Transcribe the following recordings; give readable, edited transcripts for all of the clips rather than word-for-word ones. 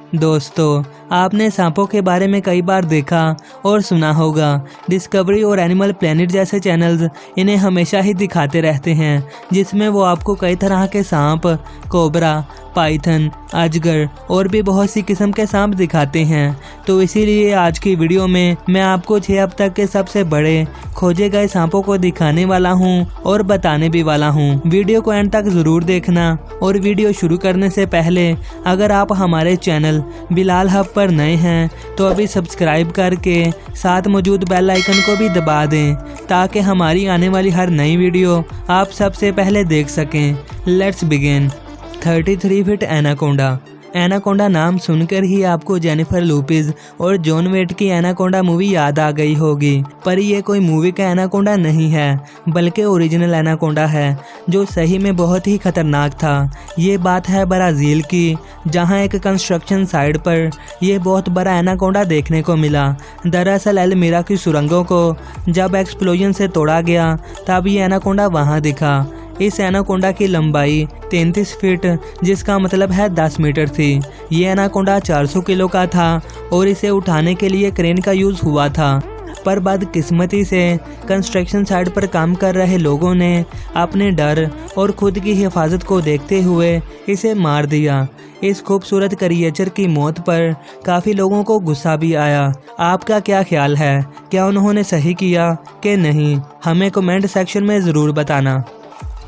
दोस्तों, आपने सांपों के बारे में कई बार देखा और सुना होगा। डिस्कवरी और एनिमल प्लेनेट जैसे चैनल्स इन्हें हमेशा ही दिखाते रहते हैं, जिसमें वो आपको कई तरह के सांप, कोबरा, पाइथन, अजगर और भी बहुत सी किस्म के सांप दिखाते हैं। तो इसीलिए आज की वीडियो में मैं आपको 6 अब तक के सबसे बड़े खोजे गए सांपों को दिखाने वाला हूं और बताने भी वाला हूं। वीडियो को एंड तक जरूर देखना। और वीडियो शुरू करने से पहले अगर आप हमारे चैनल बिलाल हब पर नए हैं तो अभी सब्सक्राइब करके साथ मौजूद बेल आइकन को भी दबा दें, ताकि हमारी आने वाली हर नई वीडियो आप सबसे पहले देख सकें। Let's begin. 33 feet anaconda. Anaconda नाम सुनकर ही आपको जेनिफर लुपिज और जॉन वेट की एनाकोंडा मूवी याद आ गई होगी, पर ये कोई मूवी का एनाकोंडा नहीं है, बल्कि ओरिजिनल एनाकोंडा है, जो सही में बहुत ही खतरनाक था। ये बात है ब्राज़ील की, जहां एक कंस्ट्रक्शन साइट पर यह बहुत बड़ा एनाकोंडा देखने को मिला। दरअसल एल्मीरा की सुरंगों को जब एक्सप्लोजन से तोड़ा गया तब ये एनाकोंडा वहां दिखा। इस एनाकोंडा की लंबाई 33 फीट, जिसका मतलब है 10 मीटर थी। ये एनाकोंडा 400 किलो का था और इसे उठाने के लिए क्रेन का यूज हुआ था, पर बदकिस्मती से कंस्ट्रक्शन साइट पर काम कर रहे लोगों ने अपने डर और खुद की हिफाजत को देखते हुए इसे मार दिया। इस खूबसूरत क्रिएचर की मौत पर काफ़ी लोगों को गुस्सा भी आया। आपका क्या ख्याल है, क्या उन्होंने सही किया कि नहीं? हमें कमेंट सेक्शन में ज़रूर बताना।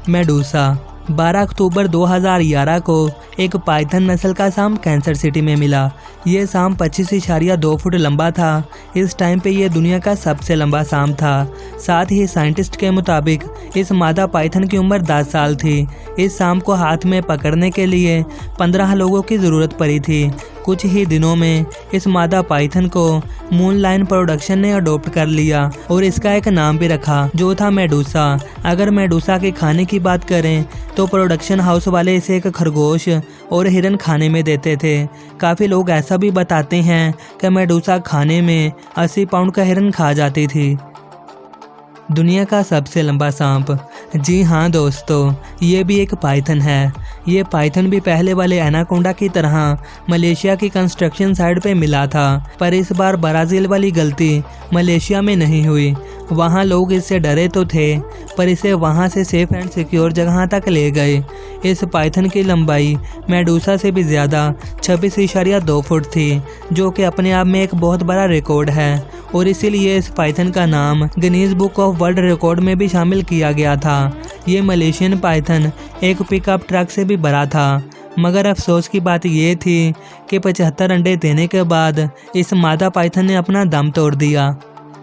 मेडूसा। 12 अक्टूबर 2011 को एक पाइथन नस्ल का सांप कैंसर सिटी में मिला। ये सांप 25.2 फुट लंबा था। इस टाइम पे ये दुनिया का सबसे लंबा सांप था। साथ ही साइंटिस्ट के मुताबिक इस मादा पाइथन की उम्र 10 साल थी। इस सांप को हाथ में पकड़ने के लिए 15 लोगों की ज़रूरत पड़ी थी। कुछ ही दिनों में इस मादा पाइथन को मूनलाइन प्रोडक्शन ने अडॉप्ट कर लिया और इसका एक नाम भी रखा, जो था मेडूसा। अगर मेडूसा के खाने की बात करें तो प्रोडक्शन हाउस वाले इसे एक खरगोश और हिरन खाने में देते थे। काफ़ी लोग ऐसा भी बताते हैं कि मेडूसा खाने में 80 पाउंड का हिरन खा जाती थी। दुनिया का सबसे लंबा सांप। जी हाँ दोस्तों, ये भी एक पाइथन है। ये पाइथन भी पहले वाले एनाकोंडा की तरह मलेशिया की कंस्ट्रक्शन साइट पे मिला था, पर इस बार ब्राज़ील वाली गलती मलेशिया में नहीं हुई। वहाँ लोग इससे डरे तो थे, पर इसे वहाँ से सेफ एंड सिक्योर जगह तक ले गए। इस पाइथन की लंबाई मेडूसा से भी ज़्यादा 26.2 फुट थी, जो कि अपने आप में एक बहुत बड़ा रिकॉर्ड है, और इसीलिए इस पाइथन का नाम Guinness book of world record में भी शामिल किया गया था। ये मलेशियन पाइथन एक पिकअप ट्रक से भी बड़ा था, मगर अफसोस की बात ये थी कि 75 अंडे देने के बाद इस मादा पाइथन ने अपना दम तोड़ दिया।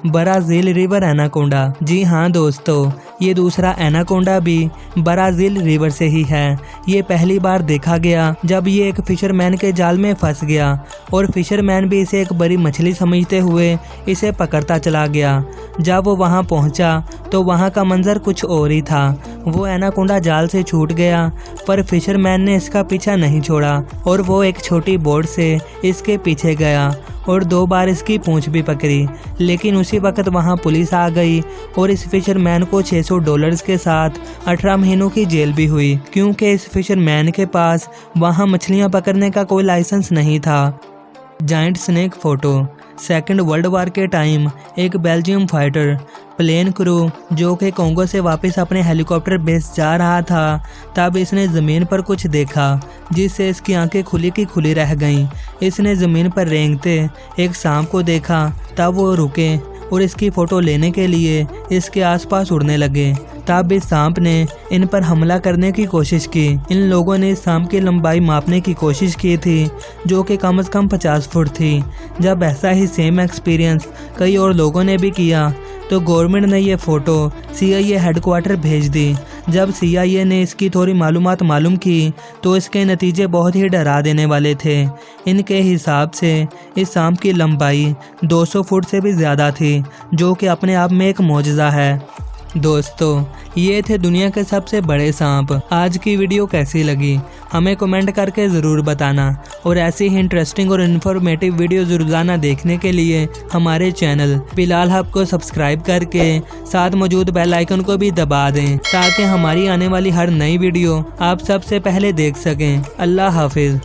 Brazil river anaconda. जी हाँ दोस्तों, ये दूसरा एनाकोंडा भी ब्राज़ील रिवर से ही है। ये पहली बार देखा गया जब ये एक फिशरमैन के जाल में फंस गया, और फिशरमैन भी इसे एक बड़ी मछली समझते हुए इसे पकड़ता चला गया। जब वो वहाँ पहुँचा तो वहाँ का मंजर कुछ और ही था। वो एनाकोंडा जाल से छूट गया, पर फिशरमैन ने इसका पीछा नहीं छोड़ा और वो एक छोटी बोट से इसके पीछे गया और 2 बार इसकी पूंछ भी पकड़ी। लेकिन उसी वक्त वहां पुलिस आ गई और इस फिशरमैन को $600 के साथ 18 महीनों की जेल भी हुई, क्योंकि इस फिशरमैन के पास वहां मछलियां पकड़ने का कोई लाइसेंस नहीं था। Giant snake photo. Second world war के टाइम एक बेल्जियम फाइटर प्लेन क्रू जो कि कोंगो से वापस अपने हेलीकॉप्टर बेस जा रहा था, तब इसने ज़मीन पर कुछ देखा जिससे इसकी आंखें खुली की खुली रह गईं। इसने ज़मीन पर रेंगते एक सांप को देखा, तब वो रुके और इसकी फ़ोटो लेने के लिए इसके आसपास उड़ने लगे। तब इस सांप ने इन पर हमला करने की कोशिश की। इन लोगों ने इस सांप की लंबाई मापने की कोशिश की थी, जो कि कम से कम 50 फुट थी। जब ऐसा ही सेम एक्सपीरियंस कई और लोगों ने भी किया तो गवर्नमेंट ने ये फ़ोटो CIA हेडक्वार्टर भेज दी। जब CIA ने इसकी थोड़ी मालूमात मालूम की तो इसके नतीजे बहुत ही डरा देने वाले थे। इनके हिसाब से इस सांप की लंबाई 200 फुट से भी ज़्यादा थी, जो कि अपने आप में एक मौजज़ा है। दोस्तों, ये थे दुनिया के सबसे बड़े सांप। आज की वीडियो कैसी लगी हमें कमेंट करके ज़रूर बताना, और ऐसी ही इंटरेस्टिंग और इन्फॉर्मेटिव वीडियो रोजाना देखने के लिए हमारे चैनल बिलाल हब को सब्सक्राइब करके साथ मौजूद बेल आइकन को भी दबा दें, ताकि हमारी आने वाली हर नई वीडियो आप सबसे पहले देख सकें। अल्लाह हाफिज़।